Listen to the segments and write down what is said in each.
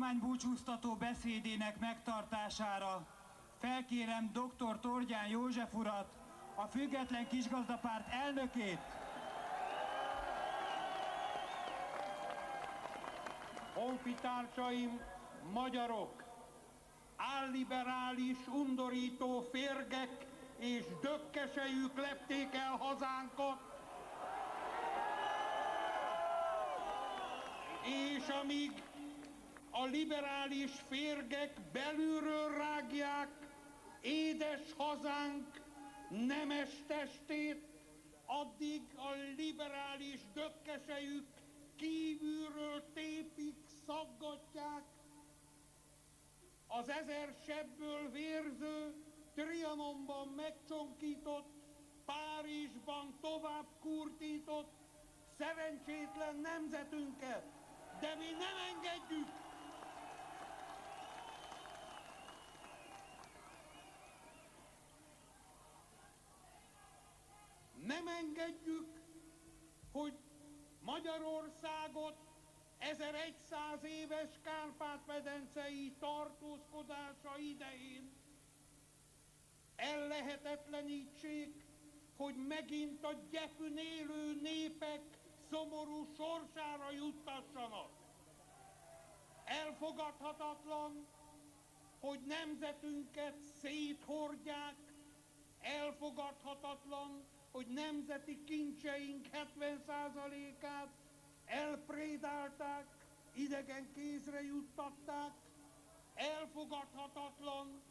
kormánybúcsúztató beszédének megtartására felkérem dr. Tordján József urat, a Független Kisgazdapárt elnökét. Honfitársaim, magyarok! Álliberális, undorító férgek és dökkesejük lepték el hazánkat, és amíg a liberális férgek belülről rágják édes hazánk nemes testét, addig a liberális dökkesejük kívülről tépik, szaggatják az 1000 sebből vérző, Trianonban megcsonkított, Párizsban tovább kurtított szerencsétlen nemzetünket. De mi nem engedjük! Nem engedjük, hogy Magyarországot 1100 éves Kárpát-medencei tartózkodása idején ellehetetlenítsék, hogy megint a gyepün élő népek szomorú sorsára juttassanak. Elfogadhatatlan, hogy nemzetünket széthordják, elfogadhatatlan, hogy nemzeti kincseink 70%-át elprédálták, idegen kézre juttatták, elfogadhatatlan,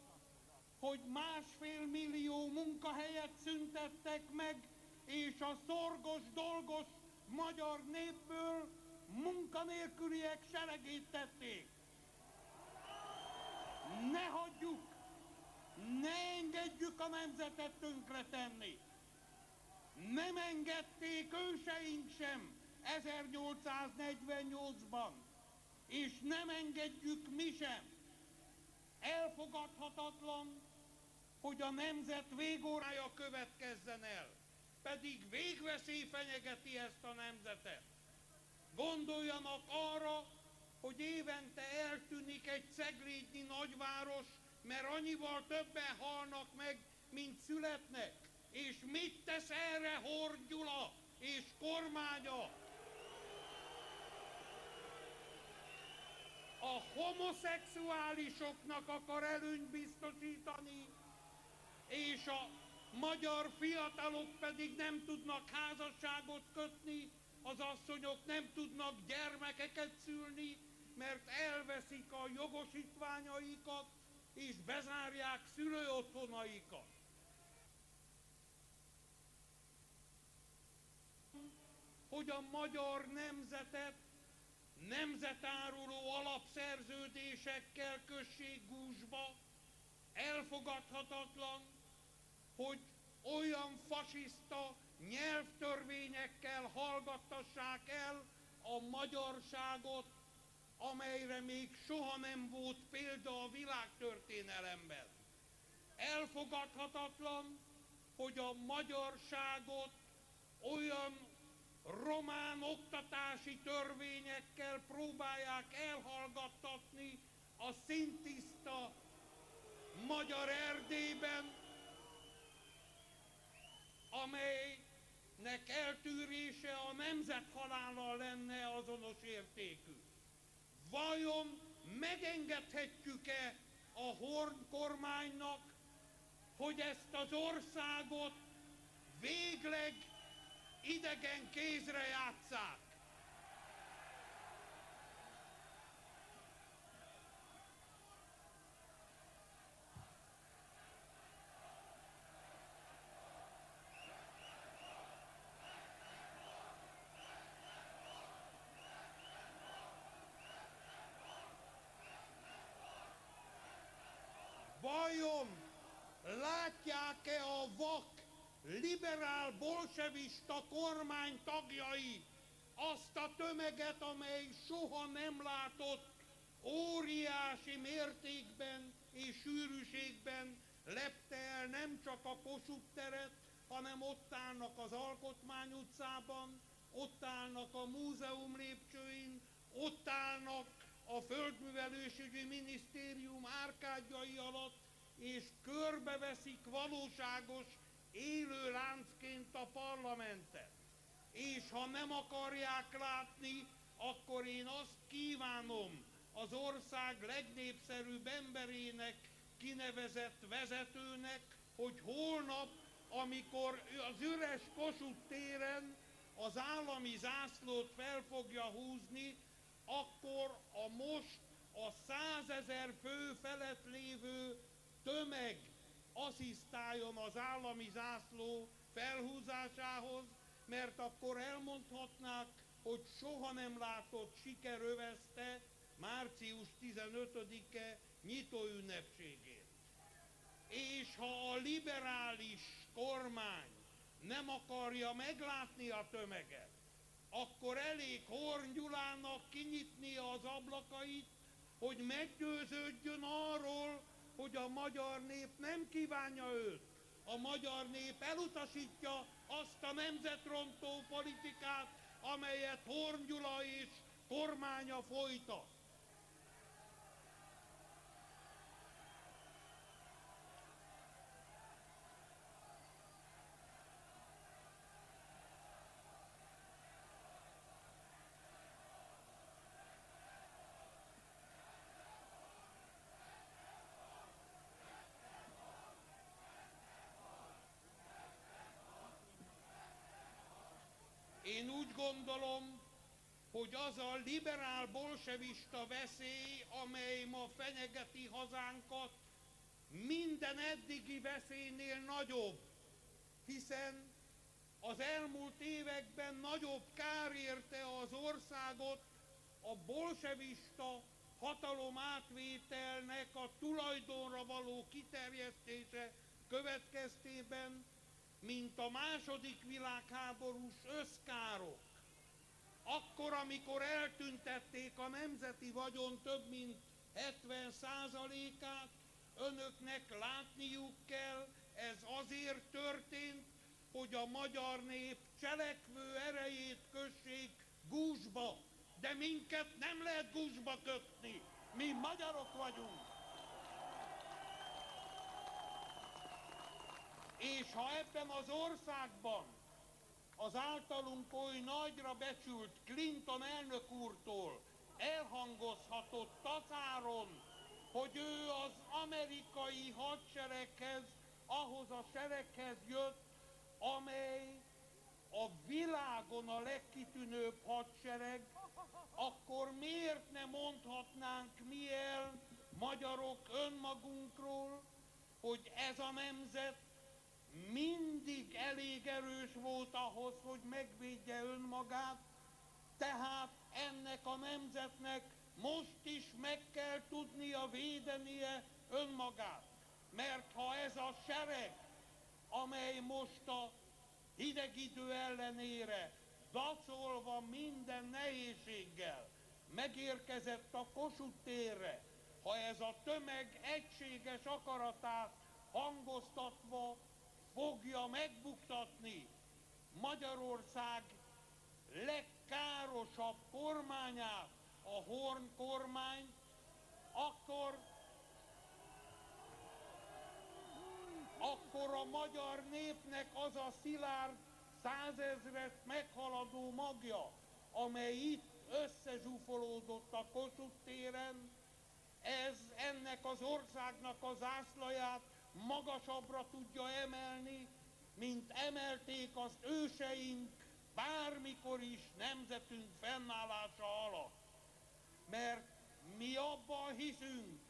hogy 1,5 millió munkahelyet szüntettek meg, és a szorgos, dolgos magyar népből munkanélküliek seregét tették. Ne hagyjuk, ne engedjük a nemzetet tönkretenni. Nem engedték őseink sem 1848-ban, és nem engedjük mi sem. Elfogadhatatlan, hogy a nemzet végórája következzen el, pedig végveszély fenyegeti ezt a nemzetet. Gondoljanak arra, hogy évente eltűnik egy ceglédnyi nagyváros, mert annyival többen halnak meg, mint születnek. És mit tesz erre Horn Gyula és kormánya? A homoszexuálisoknak akar előnyt biztosítani, és a magyar fiatalok pedig nem tudnak házasságot kötni, az asszonyok nem tudnak gyermekeket szülni, mert elveszik a jogosítványaikat, és bezárják szülőotthonaikat. Hogy a magyar nemzetet nemzetáruló alapszerződésekkel kössék gúzsba, elfogadhatatlan, hogy olyan fasiszta nyelvtörvényekkel hallgattassák el a magyarságot, amelyre még soha nem volt példa a világtörténelemben. Elfogadhatatlan, hogy a magyarságot olyan román oktatási törvényekkel próbálják elhallgattatni a szintiszta magyar Erdélyben, amelynek eltűrése a nemzethalállal lenne azonos értékű. Vajon megengedhetjük-e a Horn kormánynak, hogy ezt az országot végleg idegen kézre játsszák? Vajon látják-e a vak, liberál bolsevista kormány tagjai azt a tömeget, amely soha nem látott óriási mértékben és sűrűségben lepte el nem csak a Kossuth teret, hanem ott állnak az Alkotmány utcában, ott állnak a múzeum lépcsőin, ott állnak a Földművelésügyi Minisztérium árkádjai alatt, és körbeveszik valóságos élő láncként a parlamentet. És ha nem akarják látni, akkor én azt kívánom az ország legnépszerűbb emberének, kinevezett vezetőnek, hogy holnap, amikor az üres Kossuth téren az állami zászlót fel fogja húzni, akkor a most a 100 000 fő felett lévő tömeg asszisztáljon az állami zászló felhúzásához, mert akkor elmondhatnák, hogy soha nem látott siker övezte március 15-e nyitóünnepségét. És ha a liberális kormány nem akarja meglátni a tömeget, akkor elég Horn Gyulának kinyitnia az ablakait, hogy meggyőződjön arról, hogy a magyar nép nem kívánja őt. A magyar nép elutasítja azt a nemzetrontó politikát, amelyet Horn Gyula és kormánya folytat. Én úgy gondolom, hogy az a liberál bolsevista veszély, amely ma fenyegeti hazánkat, minden eddigi veszélynél nagyobb, hiszen az elmúlt években nagyobb kár érte az országot a bolsevista hatalomátvételnek a tulajdonra való kiterjesztése következtében, mint a második világháborús összkárok. Akkor, amikor eltüntették a nemzeti vagyon több mint 70%-át, önöknek látniuk kell, ez azért történt, hogy a magyar nép cselekvő erejét kössék gúzsba. De minket nem lehet gúzsba kötni, mi magyarok vagyunk. És ha ebben az országban az általunk oly nagyra becsült Clinton elnök úrtól elhangozhatott tacáron, hogy ő az amerikai hadsereghez, ahhoz a sereghez jött, amely a világon a legkitűnőbb hadsereg, akkor miért ne mondhatnánk mi el, magyarok, önmagunkról, hogy ez a nemzet mindig elég erős volt ahhoz, hogy megvédje önmagát, tehát ennek a nemzetnek most is meg kell tudnia védenie önmagát. Mert ha ez a sereg, amely most a hideg idő ellenére dacolva minden nehézséggel megérkezett a Kossuth térre, ha ez a tömeg egységes akaratát hangoztatva fogja megbuktatni Magyarország legkárosabb kormányát, a Horn kormányt, akkor a magyar népnek az a szilárd 100 000-et meghaladó magja, amely itt összezsúfolódott a Kossuth téren, ez ennek az országnak a zászlaját magasabbra tudja emelni, mint emelték azt őseink bármikor is nemzetünk fennállása alatt. Mert mi abban hiszünk,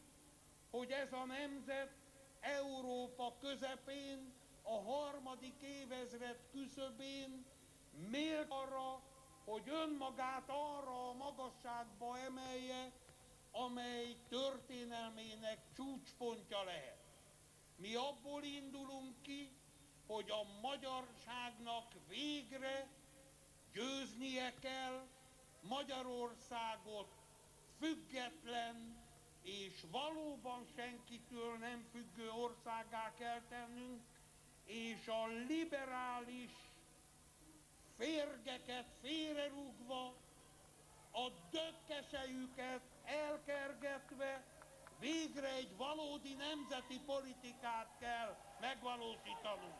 hogy ez a nemzet Európa közepén, a harmadik évezred küszöbén mélt arra, hogy önmagát arra a magasságba emelje, amely történelmének csúcspontja lehet. Mi abból indulunk ki, hogy a magyarságnak végre győznie kell, Magyarországot független és valóban senkitől nem függő országgá kell tennünk, és a liberális férgeket félrerúgva a dökkesejüket elkergetve végre egy valódi nemzeti politikát kell megvalósítanunk.